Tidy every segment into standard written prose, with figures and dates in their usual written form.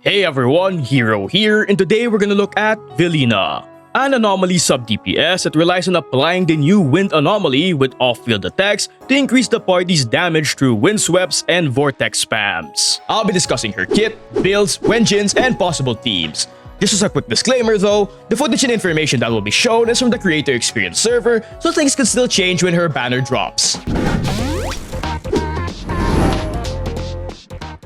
Hey everyone, Heero here, and today we're gonna look at Velina, an anomaly sub-DPS that relies on applying the new Wind Anomaly with off-field attacks to increase the party's damage through wind sweeps and vortex spams. I'll be discussing her kit, builds, engines, and possible themes. Just as a quick disclaimer though, the footage and information that will be shown is from the Creator Experience server, so things can still change when her banner drops.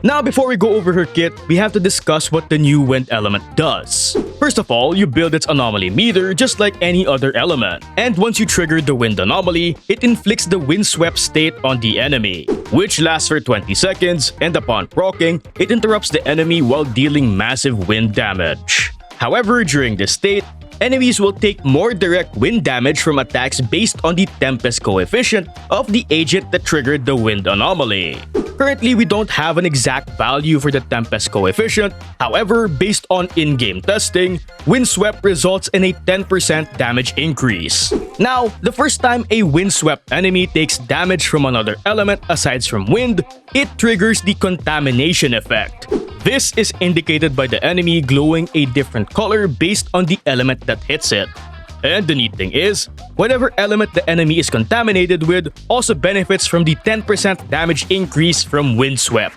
Now, before we go over her kit, we have to discuss what the new wind element does. First of all, you build its anomaly meter just like any other element. And once you trigger the wind anomaly, it inflicts the windswept state on the enemy, which lasts for 20 seconds, and upon proccing, it interrupts the enemy while dealing massive wind damage. However, during this state, enemies will take more direct wind damage from attacks based on the Tempest coefficient of the agent that triggered the wind anomaly. Currently, we don't have an exact value for the Tempest coefficient. However, based on in-game testing, Windswept results in a 10% damage increase. Now, the first time a Windswept enemy takes damage from another element aside from wind, it triggers the contamination effect. This is indicated by the enemy glowing a different color based on the element that hits it. And the neat thing is, whatever element the enemy is contaminated with also benefits from the 10% damage increase from Windswept.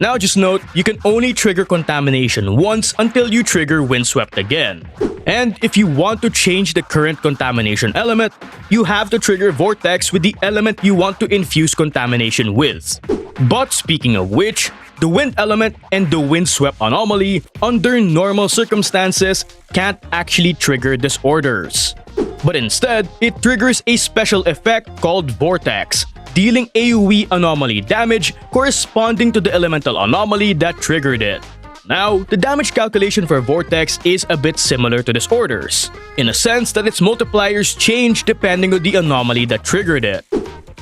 Now just note, you can only trigger contamination once until you trigger Windswept again. And if you want to change the current contamination element, you have to trigger Vortex with the element you want to infuse contamination with. But speaking of which, the wind element and the windswept anomaly, under normal circumstances, can't actually trigger disorders. But instead, it triggers a special effect called Vortex, dealing AoE anomaly damage corresponding to the elemental anomaly that triggered it. Now, the damage calculation for Vortex is a bit similar to disorders, in a sense that its multipliers change depending on the anomaly that triggered it.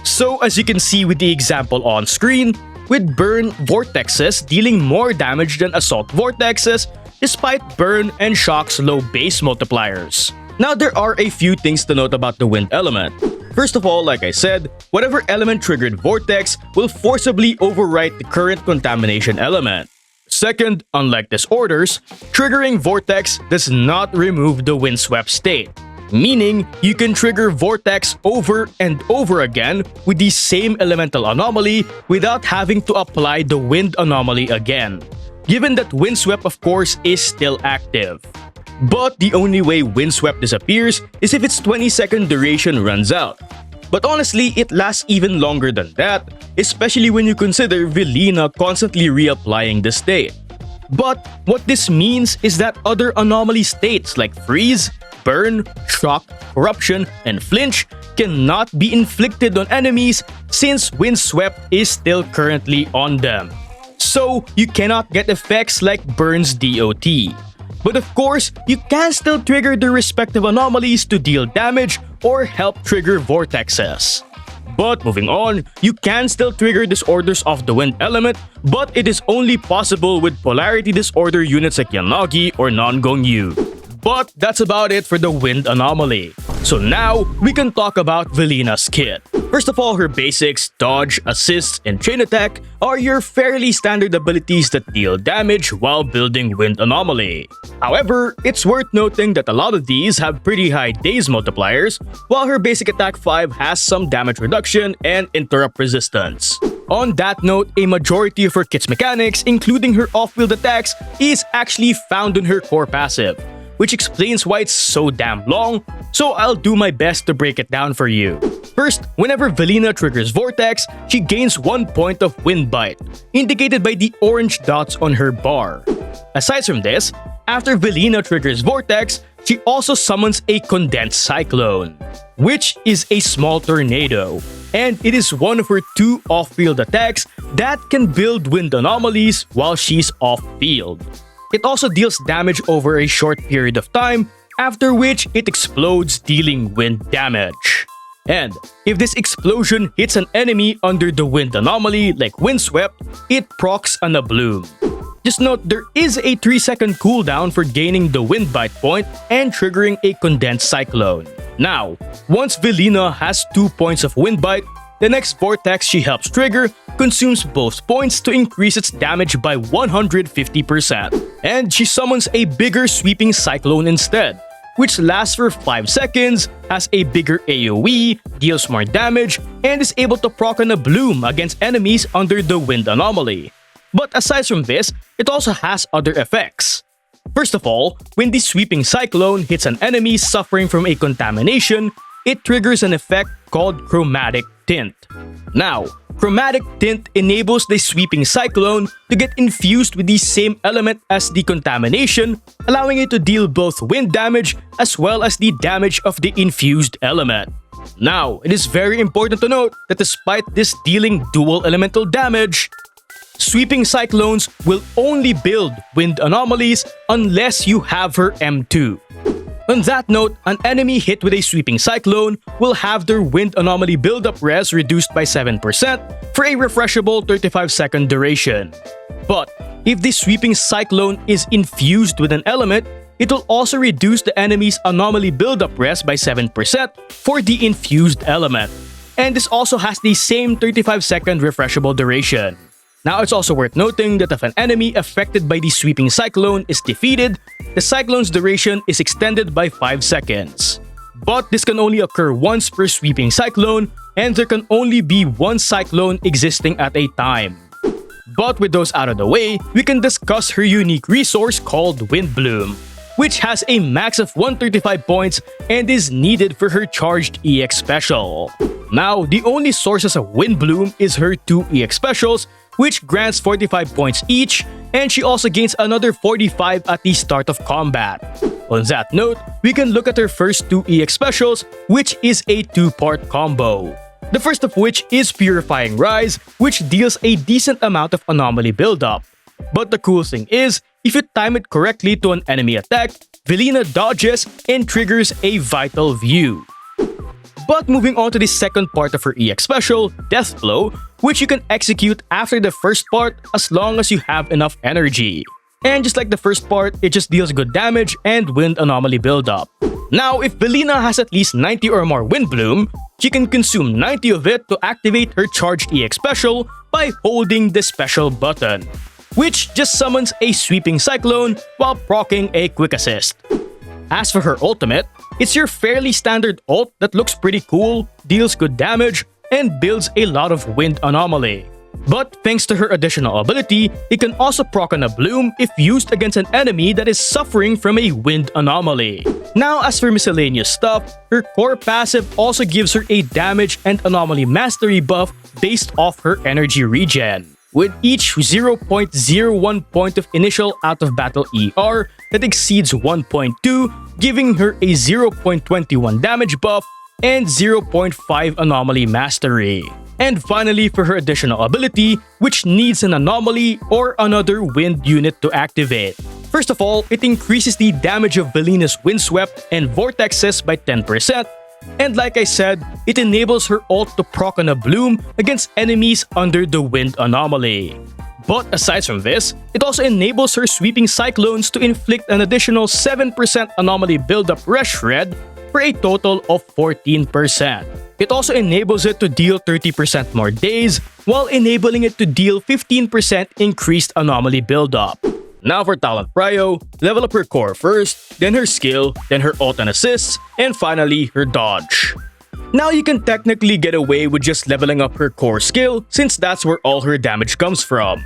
So as you can see with the example on screen, with Burn Vortexes dealing more damage than Assault Vortexes despite Burn and Shock's low base multipliers. Now there are a few things to note about the wind element. First of all, like I said, whatever element triggered Vortex will forcibly overwrite the current contamination element. Second, unlike disorders, triggering Vortex does not remove the windswept state. Meaning, you can trigger Vortex over and over again with the same elemental anomaly without having to apply the wind anomaly again, given that Windswept of course is still active. But the only way Windswept disappears is if its 20-second duration runs out. But honestly, it lasts even longer than that, especially when you consider Velina constantly reapplying the state. But what this means is that other anomaly states like Freeze, Burn, Shock, Corruption, and Flinch cannot be inflicted on enemies since Windswept is still currently on them. So, you cannot get effects like Burn's DOT. But of course, you can still trigger the respective anomalies to deal damage or help trigger vortexes. But moving on, you can still trigger disorders of the wind element, but it is only possible with polarity disorder units like Yanagi or Non-Gongyu. But that's about it for the wind anomaly. So now, we can talk about Velina's kit. First of all, her basics, dodge, assist, and chain attack are your fairly standard abilities that deal damage while building wind anomaly. However, it's worth noting that a lot of these have pretty high daze multipliers, while her basic attack 5 has some damage reduction and interrupt resistance. On that note, a majority of her kit's mechanics, including her off-field attacks, is actually found in her core passive, which explains why it's so damn long, so I'll do my best to break it down for you. First, whenever Velina triggers Vortex, she gains 1 point of Wind Bite, indicated by the orange dots on her bar. Aside from this, after Velina triggers Vortex, she also summons a Condensed Cyclone, which is a small tornado, and it is one of her 2 off-field attacks that can build wind anomalies while she's off-field. It also deals damage over a short period of time, after which it explodes, dealing wind damage. And if this explosion hits an enemy under the wind anomaly like Windswept, it procs an Abloom. Just note, there is a 3-second cooldown for gaining the Wind Bite point and triggering a Condensed Cyclone. Now, once Velina has 2 points of Wind Bite, the next vortex she helps trigger consumes both points to increase its damage by 150%. And she summons a bigger sweeping cyclone instead, which lasts for 5 seconds, has a bigger AoE, deals more damage, and is able to proc on a bloom against enemies under the Wind Anomaly. But aside from this, it also has other effects. First of all, when the sweeping cyclone hits an enemy suffering from a contamination, it triggers an effect called chromatic tint. Now, chromatic tint enables the sweeping cyclone to get infused with the same element as the contamination, allowing it to deal both wind damage as well as the damage of the infused element. Now, it is very important to note that despite this dealing dual elemental damage, sweeping cyclones will only build wind anomalies unless you have her M2. On that note, an enemy hit with a sweeping cyclone will have their wind anomaly buildup res reduced by 7% for a refreshable 35-second duration. But if the sweeping cyclone is infused with an element, it will also reduce the enemy's anomaly buildup res by 7% for the infused element. And this also has the same 35-second refreshable duration. Now, it's also worth noting that if an enemy affected by the sweeping cyclone is defeated, the cyclone's duration is extended by 5 seconds. But this can only occur once per sweeping cyclone, and there can only be one cyclone existing at a time. But with those out of the way, we can discuss her unique resource called Wind Bloom, which has a max of 135 points and is needed for her charged EX special. Now, the only sources of Wind Bloom is her 2 EX specials, which grants 45 points each, and she also gains another 45 at the start of combat. On that note, we can look at her first 2 EX specials, which is a 2-part combo. The first of which is Purifying Rise, which deals a decent amount of anomaly buildup. But the cool thing is, if you time it correctly to an enemy attack, Velina dodges and triggers a Vital View. But moving on to the second part of her EX special, Death Blow, which you can execute after the first part as long as you have enough energy. And just like the first part, it just deals good damage and wind anomaly buildup. Now, if Velina has at least 90 or more Wind Bloom, she can consume 90 of it to activate her charged EX special by holding the special button, which just summons a sweeping cyclone while proccing a quick assist. As for her ultimate, it's your fairly standard ult that looks pretty cool, deals good damage, and builds a lot of wind anomaly. But thanks to her additional ability, it can also proc on a bloom if used against an enemy that is suffering from a wind anomaly. Now, as for miscellaneous stuff, her core passive also gives her a damage and anomaly mastery buff based off her energy regen, with each 0.01 point of initial out-of-battle ER that exceeds 1.2, giving her a 0.21 damage buff and 0.5 anomaly mastery. And finally, for her additional ability, which needs an anomaly or another wind unit to activate. First of all, it increases the damage of Velina's Windswept and Vortexes by 10%, and like I said, it enables her ult to proc on a bloom against enemies under the wind anomaly. But aside from this, it also enables her sweeping cyclones to inflict an additional 7% anomaly buildup res shred for a total of 14%. It also enables it to deal 30% more days, while enabling it to deal 15% increased anomaly buildup. Now for talent prio, level up her core first, then her skill, then her ult and assists, and finally her dodge. Now you can technically get away with just leveling up her core skill since that's where all her damage comes from.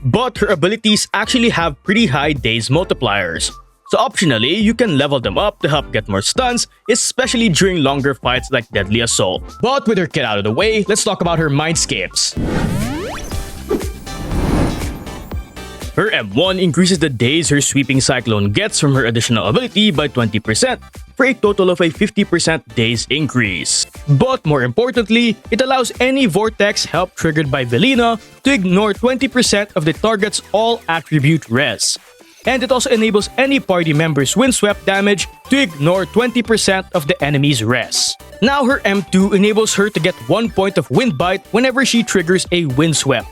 But her abilities actually have pretty high days multipliers. So optionally, you can level them up to help get more stuns, especially during longer fights like Deadly Assault. But with her kit out of the way, let's talk about her Mindscapes. Her M1 increases the days her sweeping cyclone gets from her additional ability by 20%, for a total of a 50% days increase. But more importantly, it allows any vortex help triggered by Velina to ignore 20% of the target's all attribute res. And it also enables any party member's windswept damage to ignore 20% of the enemy's res. Now her M2 enables her to get 1 point of wind bite whenever she triggers a windswept.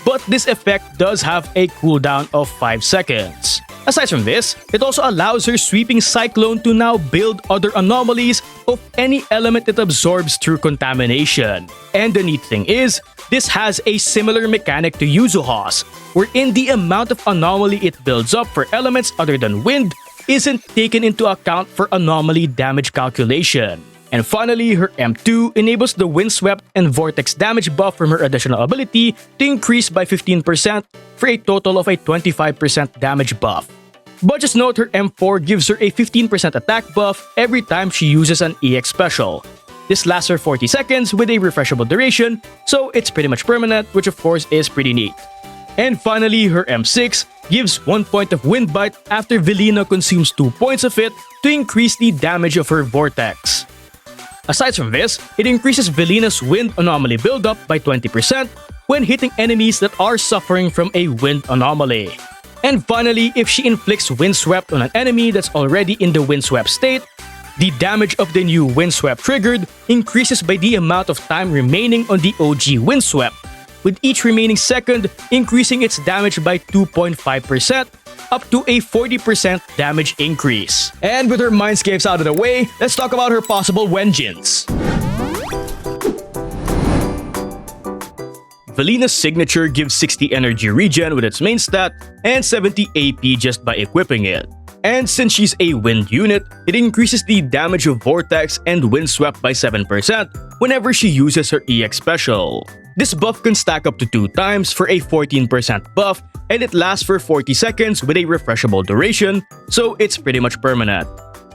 But this effect does have a cooldown of 5 seconds. Aside from this, it also allows her Sweeping Cyclone to now build other anomalies of any element it absorbs through contamination. And the neat thing is, this has a similar mechanic to Yuzuha's, wherein the amount of anomaly it builds up for elements other than wind isn't taken into account for anomaly damage calculation. And finally, her M2 enables the Windswept and Vortex damage buff from her additional ability to increase by 15% for a total of a 25% damage buff. But just note her M4 gives her a 15% attack buff every time she uses an EX special. This lasts for 40 seconds with a refreshable duration, so it's pretty much permanent, which of course is pretty neat. And finally, her M6 gives 1 point of Wind Bite after Velina consumes 2 points of it to increase the damage of her Vortex. Aside from this, it increases Velina's Wind Anomaly buildup by 20% when hitting enemies that are suffering from a Wind Anomaly. And finally, if she inflicts Windswept on an enemy that's already in the Windswept state, the damage of the new Windswept triggered increases by the amount of time remaining on the OG Windswept, with each remaining second increasing its damage by 2.5%, up to a 40% damage increase. And with her Mindscapes out of the way, let's talk about her possible Wenjins. Velina's signature gives 60 energy regen with its main stat and 70 AP just by equipping it. And since she's a wind unit, it increases the damage of Vortex and Windswept by 7% whenever she uses her EX special. This buff can stack up to 2 times for a 14% buff, and it lasts for 40 seconds with a refreshable duration, so it's pretty much permanent.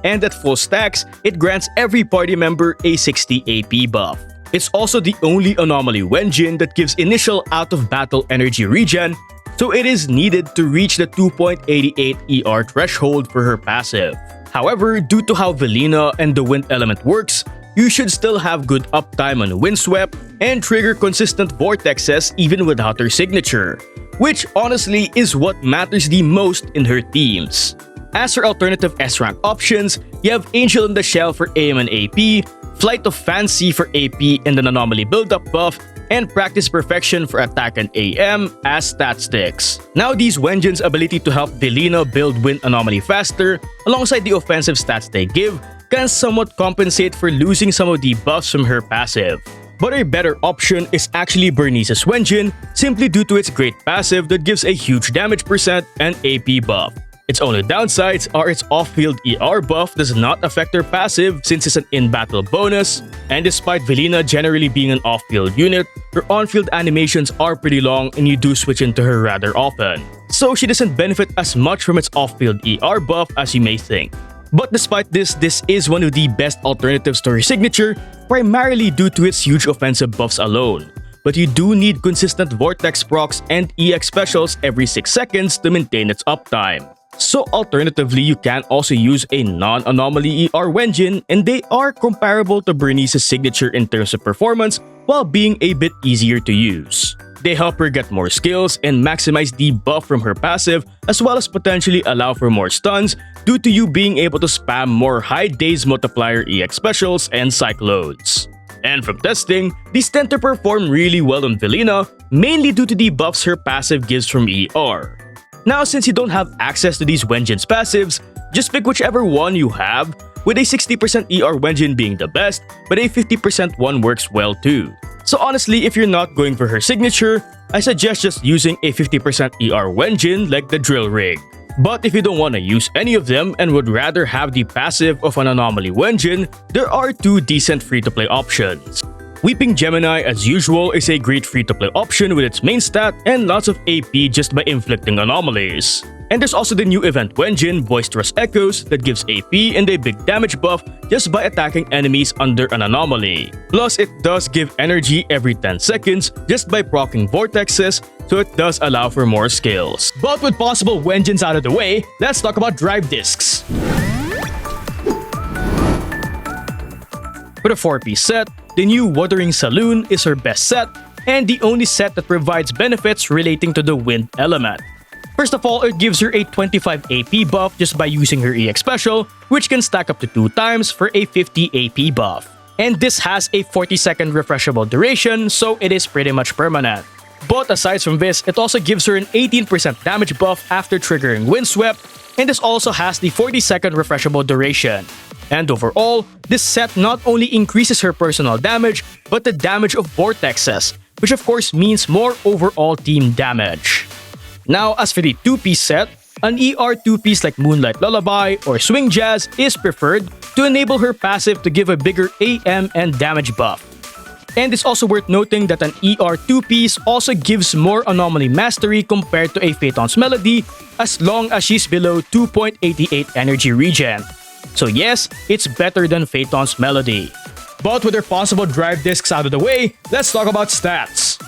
And at full stacks, it grants every party member a 60 AP buff. It's also the only anomaly Wenjin that gives initial out-of-battle energy regen, so it is needed to reach the 2.88 ER threshold for her passive. However, due to how Velina and the wind element works, you should still have good uptime on Windswept and trigger consistent vortexes even without her signature, which honestly is what matters the most in her teams. As for alternative S-rank options, you have Angel in the Shell for AM and AP, Flight of Fancy for AP and an anomaly build-up buff, and Practice Perfection for attack and AM as stat sticks. Now these Wenjin's ability to help Velina build Wind Anomaly faster, alongside the offensive stats they give, can somewhat compensate for losing some of the buffs from her passive. But a better option is actually Burnice's Wenjin, simply due to its great passive that gives a huge damage percent and AP buff. Its only downsides are its off-field ER buff does not affect her passive since it's an in-battle bonus, and despite Velina generally being an off-field unit, her on-field animations are pretty long and you do switch into her rather often. So she doesn't benefit as much from its off-field ER buff as you may think. But despite this is one of the best alternatives to her signature, primarily due to its huge offensive buffs alone. But you do need consistent Vortex procs and EX specials every 6 seconds to maintain its uptime. So alternatively, you can also use a non-anomaly ER Wenjin, and they are comparable to Burnice's signature in terms of performance while being a bit easier to use. They help her get more skills and maximize the buff from her passive, as well as potentially allow for more stuns due to you being able to spam more high days multiplier EX specials and cyclones. And from testing, these tend to perform really well on Velina, mainly due to the buffs her passive gives from ER. Now, since you don't have access to these Wenjin's passives, just pick whichever one you have, with a 60% ER Wenjin being the best, but a 50% one works well too. So honestly, if you're not going for her signature, I suggest just using a 50% ER Wenjin like the Drill Rig. But if you don't want to use any of them and would rather have the passive of an anomaly Wenjin, there are 2 decent free-to-play options. Weeping Gemini, as usual, is a great free-to-play option with its main stat and lots of AP just by inflicting anomalies. And there's also the new event Wenjin, Boisterous Echoes, that gives AP and a big damage buff just by attacking enemies under an anomaly. Plus, it does give energy every 10 seconds just by proccing vortexes, so it does allow for more skills. But with possible Wenjins out of the way, let's talk about drive discs. For the 4-piece set, the new Wuthering Saloon is her best set and the only set that provides benefits relating to the wind element. First of all, it gives her a 25 AP buff just by using her EX special, which can stack up to 2 times for a 50 AP buff. And this has a 40-second refreshable duration, so it is pretty much permanent. But aside from this, it also gives her an 18% damage buff after triggering Windswept, and this also has the 40-second refreshable duration. And overall, this set not only increases her personal damage, but the damage of vortexes, which of course means more overall team damage. Now, as for the 2-piece set, an ER 2-piece like Moonlight Lullaby or Swing Jazz is preferred to enable her passive to give a bigger AM and damage buff. And it's also worth noting that an ER 2-piece also gives more Anomaly Mastery compared to a Phaeton's Melody as long as she's below 2.88 energy regen. So yes, it's better than Phaeton's Melody. But with their possible drive discs out of the way, let's talk about stats.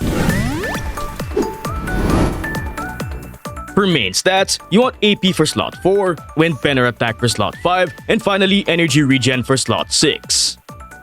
For main stats, you want AP for slot 4, Wind Penner Attack for slot 5, and finally Energy Regen for slot 6.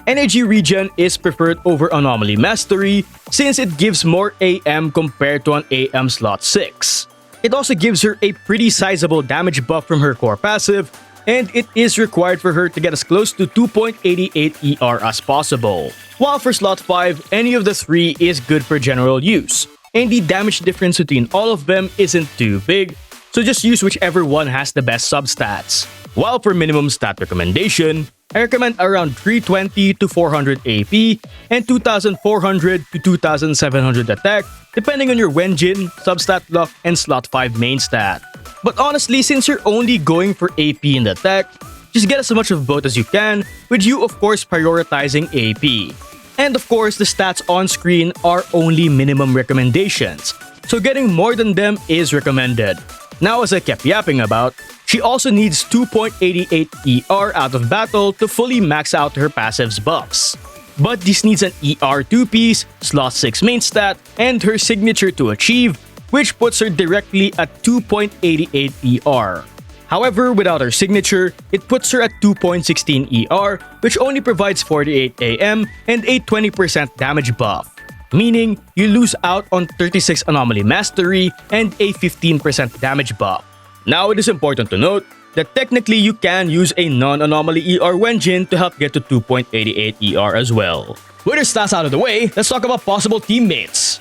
Energy Regen is preferred over Anomaly Mastery since it gives more AM compared to an AM slot 6. It also gives her a pretty sizable damage buff from her core passive, and it is required for her to get as close to 2.88 ER as possible. While for slot 5, any of the 3 is good for general use, and the damage difference between all of them isn't too big, so just use whichever one has the best substats. While for minimum stat recommendation, I recommend around 320 to 400 AP and 2400 to 2700 attack depending on your Wenjin, substat luck, and slot 5 main stat. But honestly, since you're only going for AP in the attack, just get as much of both as you can, with you of course prioritizing AP. And of course, the stats on screen are only minimum recommendations, so getting more than them is recommended. Now, as I kept yapping about, she also needs 2.88 ER out of battle to fully max out her passive's buffs. But this needs an ER 2-piece, slot 6 main stat, and her signature to achieve, which puts her directly at 2.88 ER. However, without her signature, it puts her at 2.16 ER, which only provides 48 AM and a 20% damage buff. Meaning, you lose out on 36 Anomaly Mastery and a 15% damage buff. Now, it is important to note that technically you can use a non-Anomaly ER Wenjin to help get to 2.88 ER as well. With her stats out of the way, let's talk about possible teammates.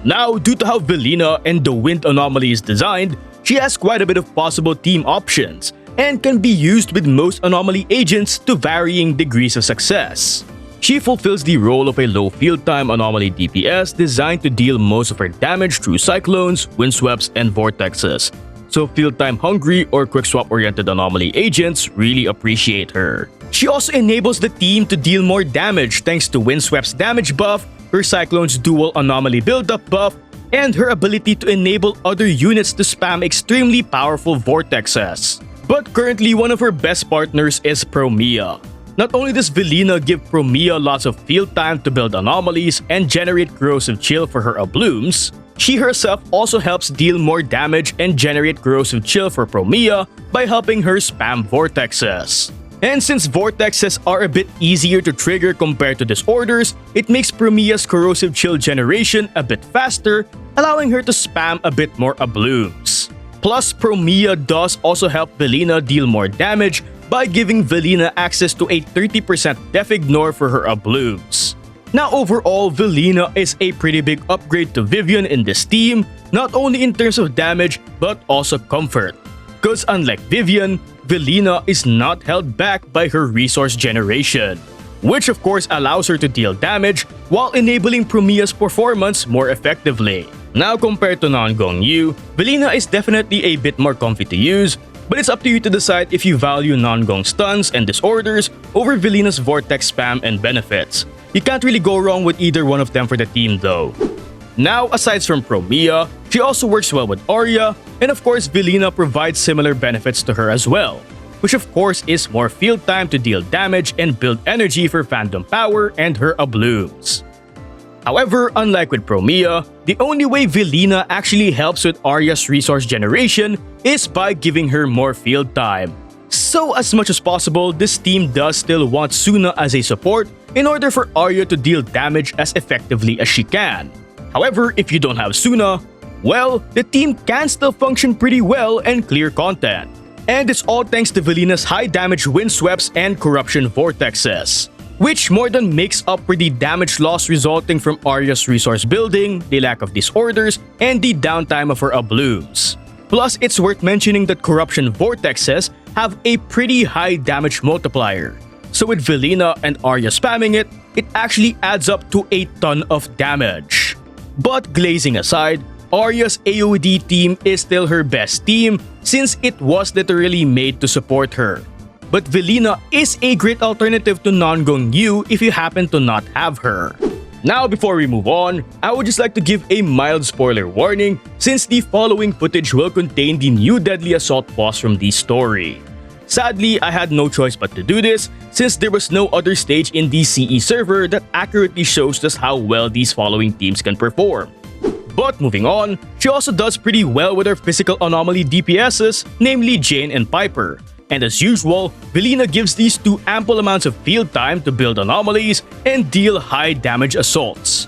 Now, due to how Velina and the Wind Anomaly is designed, she has quite a bit of possible team options and can be used with most Anomaly agents to varying degrees of success. She fulfills the role of a low field time Anomaly DPS designed to deal most of her damage through Cyclones, Windsweeps, and Vortexes, so field time hungry or quick swap oriented Anomaly agents really appreciate her. She also enables the team to deal more damage thanks to Windsweep's damage buff, her Cyclone's dual Anomaly build-up buff, and her ability to enable other units to spam extremely powerful Vortexes. But currently, one of her best partners is Promeia. Not only does Velina give Promeia lots of field time to build anomalies and generate corrosive chill for her Ablooms, she herself also helps deal more damage and generate corrosive chill for Promeia by helping her spam Vortexes. And since Vortexes are a bit easier to trigger compared to Disorders, it makes Promeia's corrosive chill generation a bit faster, allowing her to spam a bit more Ablooms. Plus, Promeia does also help Velina deal more damage by giving Velina access to a 30% def ignore for her Ablooms. Now overall, Velina is a pretty big upgrade to Vivian in this team, not only in terms of damage but also comfort. Because unlike Vivian, Velina is not held back by her resource generation, which of course allows her to deal damage while enabling Promeia's performance more effectively. Now compared to non-Gong Yu, Velina is definitely a bit more comfy to use, but it's up to you to decide if you value non-Gong stuns and disorders over Velina's vortex spam and benefits. You can't really go wrong with either one of them for the team though. Now, aside from Promeia, she also works well with Aria, and of course Velina provides similar benefits to her as well, which of course is more field time to deal damage and build energy for Phantom Power and her Ablooms. However, unlike with Promeia, the only way Velina actually helps with Aria's resource generation is by giving her more field time. So as much as possible, this team does still want Suna as a support in order for Aria to deal damage as effectively as she can. However, if you don't have Suna, well, the team can still function pretty well and clear content. And it's all thanks to Velina's high damage Windsweeps and Corruption Vortexes. which more than makes up for the damage loss resulting from Aria's resource building, the lack of disorders, and the downtime of her Ablumes. Plus, it's worth mentioning that Corruption Vortexes have a pretty high damage multiplier. So with Velina and Aria spamming it, it actually adds up to a ton of damage. But glazing aside, Aria's AoD team is still her best team since it was literally made to support her. But Velina is a great alternative to non-Gongyu if you happen to not have her. Now before we move on, I would just like to give a mild spoiler warning since the following footage will contain the new Deadly Assault boss from the story. Sadly, I had no choice but to do this since there was no other stage in the CE server that accurately shows just how well these following teams can perform. But moving on, she also does pretty well with her physical anomaly DPSs, namely Jane and Piper. And as usual, Velina gives these two ample amounts of field time to build anomalies and deal high damage assaults.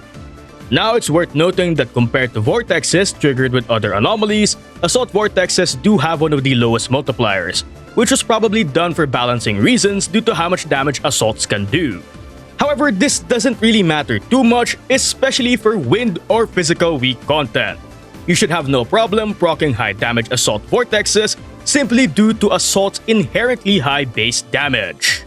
Now it's worth noting that compared to vortexes triggered with other anomalies, assault vortexes do have one of the lowest multipliers, which was probably done for balancing reasons due to how much damage assaults can do. However, this doesn't really matter too much, especially for wind or physical weak content. You should have no problem proccing high damage assault vortexes simply due to assault's inherently high base damage.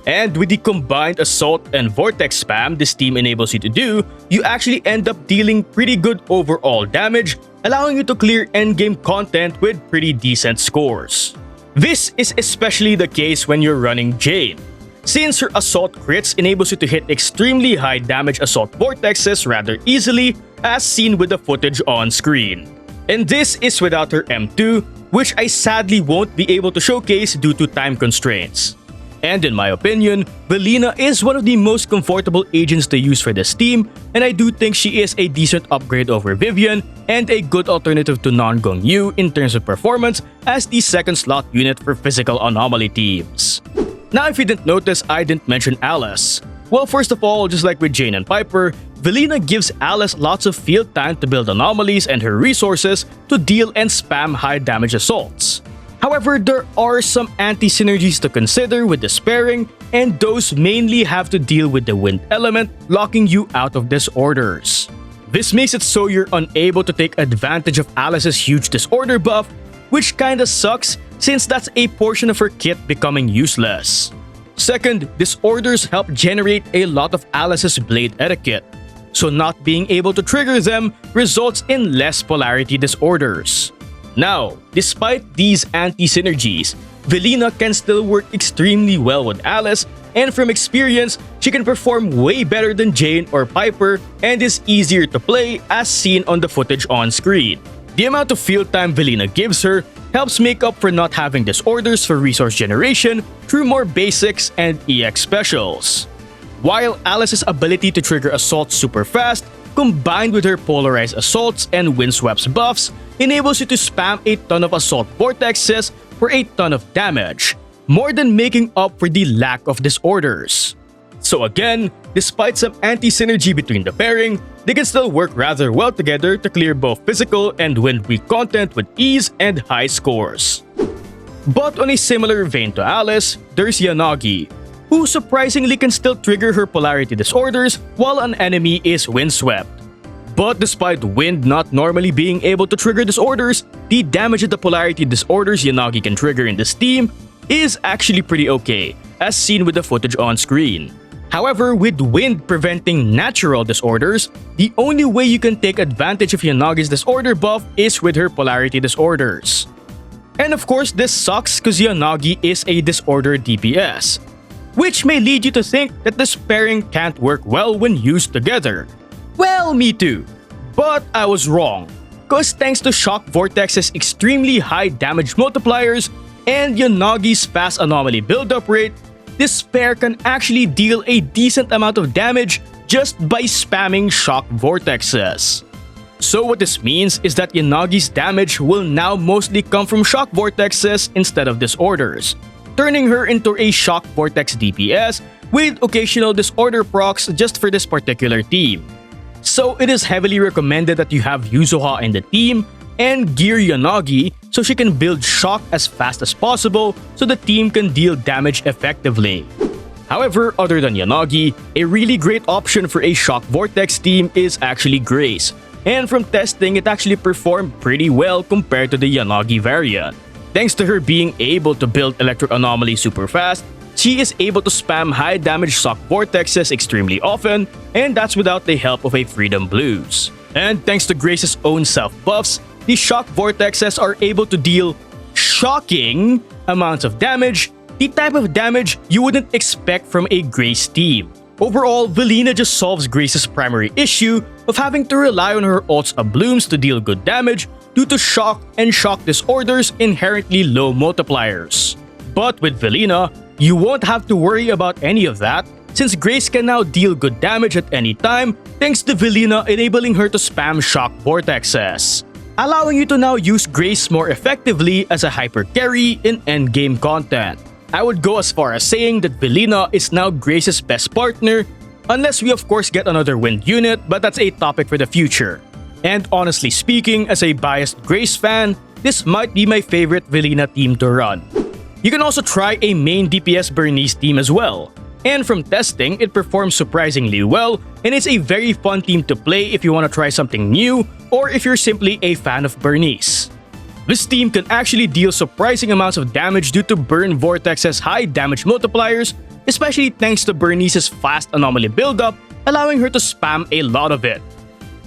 And with the combined assault and vortex spam this team enables you to do, you actually end up dealing pretty good overall damage, allowing you to clear endgame content with pretty decent scores. This is especially the case when you're running Jane, since her assault crits enables you to hit extremely high damage assault vortexes rather easily, as seen with the footage on screen. And this is without her M2, which I sadly won't be able to showcase due to time constraints. And in my opinion, Velina is one of the most comfortable agents to use for this team, and I do think she is a decent upgrade over Vivian and a good alternative to non-Gongyu in terms of performance as the second slot unit for physical anomaly teams. Now if you didn't notice, I didn't mention Alice. Well, first of all, just like with Jane and Piper, Velina gives Alice lots of field time to build anomalies and her resources to deal and spam high damage assaults. However, there are some anti-synergies to consider with this pairing, and those mainly have to deal with the wind element locking you out of disorders. This makes it so you're unable to take advantage of Alice's huge disorder buff, which kinda sucks since that's a portion of her kit becoming useless. Second, disorders help generate a lot of Alice's blade etiquette, so not being able to trigger them results in less polarity disorders. Now, despite these anti-synergies, Velina can still work extremely well with Alice, and from experience, she can perform way better than Jane or Piper and is easier to play as seen on the footage on screen. The amount of field time Velina gives her helps make up for not having disorders for resource generation through more basics and EX specials. While Alice's ability to trigger assaults super fast, combined with her polarized assaults and windswept buffs, enables you to spam a ton of assault vortexes for a ton of damage, more than making up for the lack of disorders. So again, despite some anti-synergy between the pairing, they can still work rather well together to clear both physical and wind weak content with ease and high scores. But on a similar vein to Alice, there's Yanagi, who surprisingly can still trigger her polarity disorders while an enemy is windswept. But despite wind not normally being able to trigger disorders, the damage that the polarity disorders Yanagi can trigger in this team is actually pretty okay, as seen with the footage on screen. However, with wind preventing natural disorders, the only way you can take advantage of Yanagi's disorder buff is with her polarity disorders. And of course, this sucks because Yanagi is a disorder DPS, which may lead you to think that this pairing can't work well when used together. Well, me too. But I was wrong, cause thanks to Shock Vortex's extremely high damage multipliers and Yanagi's fast anomaly build-up rate, this pair can actually deal a decent amount of damage just by spamming Shock Vortexes. So what this means is that Yanagi's damage will now mostly come from Shock Vortexes instead of disorders, turning her into a Shock Vortex DPS with occasional disorder procs just for this particular team. So it is heavily recommended that you have Yuzuha in the team and gear Yanagi so she can build shock as fast as possible so the team can deal damage effectively. However, other than Yanagi, a really great option for a Shock Vortex team is actually Grace. And from testing, it actually performed pretty well compared to the Yanagi variant. Thanks to her being able to build Electric Anomaly super fast, she is able to spam high damage Shock Vortexes extremely often, and that's without the help of a Freedom Blues. And thanks to Grace's own self-buffs, the Shock Vortexes are able to deal shocking amounts of damage, the type of damage you wouldn't expect from a Grace team. Overall, Velina just solves Grace's primary issue of having to rely on her ult's Ablooms to deal good damage due to shock and shock disorders' inherently low multipliers. But with Velina, you won't have to worry about any of that, since Grace can now deal good damage at any time thanks to Velina enabling her to spam Shock Vortexes, allowing you to now use Grace more effectively as a hyper carry in endgame content. I would go as far as saying that Velina is now Grace's best partner, unless we of course get another Wind unit, but that's a topic for the future. And honestly speaking, as a biased Grace fan, this might be my favorite Velina team to run. You can also try a main DPS Burnice team as well. And from testing, it performs surprisingly well and it's a very fun team to play if you want to try something new or if you're simply a fan of Burnice. This team can actually deal surprising amounts of damage due to Burn Vortex's high damage multipliers, especially thanks to Burnice's fast anomaly buildup, allowing her to spam a lot of it.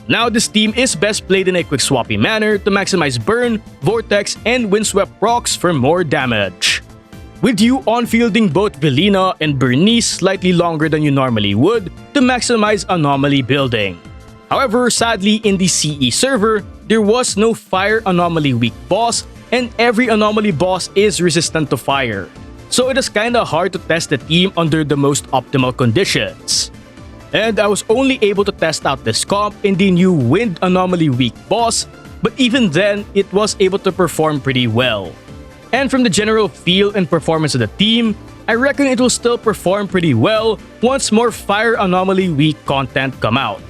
Now this team is best played in a quick swappy manner to maximize Burn, Vortex, and Windswept procs for more damage. With you on-fielding both Velina and Burnice slightly longer than you normally would to maximize anomaly building. However, sadly in the CE server, there was no Fire Anomaly weak boss and every anomaly boss is resistant to fire. So it is kinda hard to test the team under the most optimal conditions. And I was only able to test out this comp in the new Wind Anomaly weak boss, but even then, it was able to perform pretty well. And from the general feel and performance of the team, I reckon it will still perform pretty well once more Fire Anomaly weak content come out.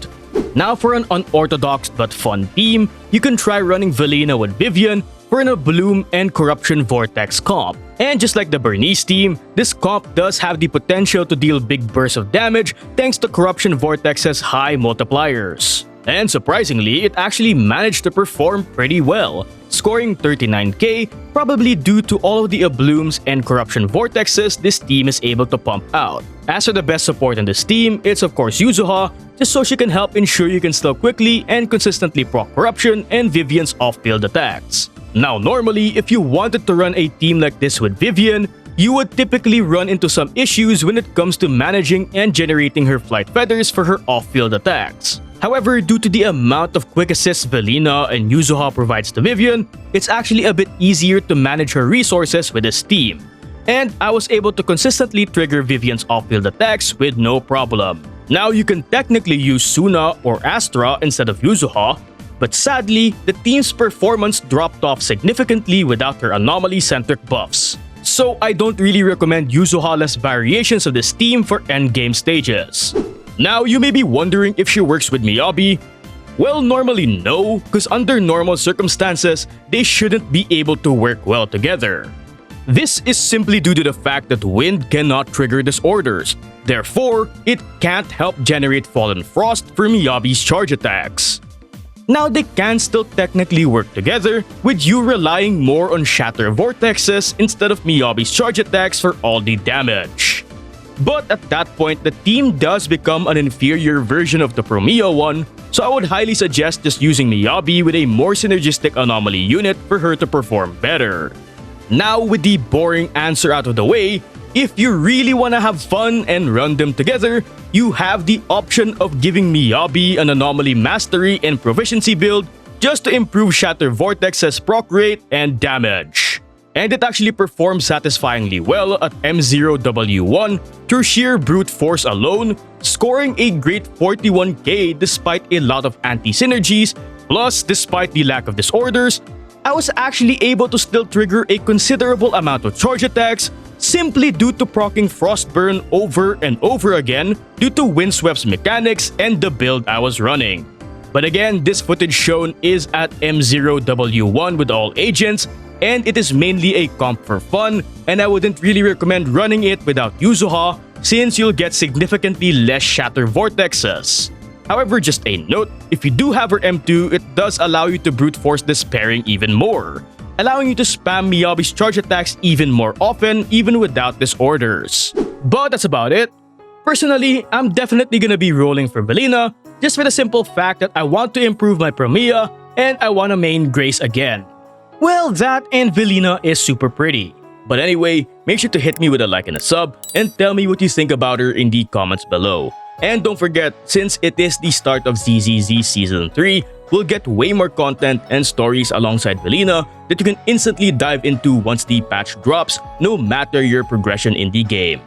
Now for an unorthodox but fun team, you can try running Velina with Vivian for an Abloom and Corruption Vortex comp. And just like the Burnice team, this comp does have the potential to deal big bursts of damage thanks to Corruption Vortex's high multipliers. And surprisingly, it actually managed to perform pretty well, scoring 39k, probably due to all of the Ablooms and Corruption Vortexes this team is able to pump out. As for the best support in this team, it's of course Yuzuha, just so she can help ensure you can still quickly and consistently proc Corruption and Vivian's off-field attacks. Now normally, if you wanted to run a team like this with Vivian, you would typically run into some issues when it comes to managing and generating her flight feathers for her off-field attacks. However, due to the amount of quick assists Velina and Yuzuha provides to Vivian, it's actually a bit easier to manage her resources with this team. And I was able to consistently trigger Vivian's off-field attacks with no problem. Now you can technically use Suna or Astra instead of Yuzuha, but sadly, the team's performance dropped off significantly without her anomaly-centric buffs. So I don't really recommend Yuzuha-less variations of this team for endgame stages. Now you may be wondering if she works with Miyabi. Well, normally no, because under normal circumstances, they shouldn't be able to work well together. This is simply due to the fact that Wind cannot trigger disorders. Therefore, it can't help generate Fallen Frost for Miyabi's charge attacks. Now they can still technically work together, with you relying more on Shatter Vortexes instead of Miyabi's charge attacks for all the damage. But at that point, the team does become an inferior version of the Promeia one, so I would highly suggest just using Miyabi with a more synergistic anomaly unit for her to perform better. Now with the boring answer out of the way, if you really wanna have fun and run them together, you have the option of giving Miyabi an anomaly mastery and proficiency build just to improve Shatter Vortex's proc rate and damage. And it actually performs satisfyingly well at M0W1 through sheer brute force alone, scoring a great 41k despite a lot of anti-synergies, plus despite the lack of disorders, I was actually able to still trigger a considerable amount of charge attacks simply due to proccing Frostburn over and over again due to Windswept's mechanics and the build I was running. But again, this footage shown is at M0W1 with all agents, and it is mainly a comp for fun, and I wouldn't really recommend running it without Yuzuha since you'll get significantly less shatter vortexes. However, just a note, if you do have her M2, it does allow you to brute force this pairing even more, allowing you to spam Miyabi's charge attacks even more often, even without disorders. But that's about it. Personally, I'm definitely gonna be rolling for Velina, just for the simple fact that I want to improve my Promeia, and I wanna main Grace again. Well, that and Velina is super pretty. But anyway, make sure to hit me with a like and a sub, and tell me what you think about her in the comments below. And don't forget, since it is the start of ZZZ Season 3, we'll get way more content and stories alongside Velina that you can instantly dive into once the patch drops, no matter your progression in the game.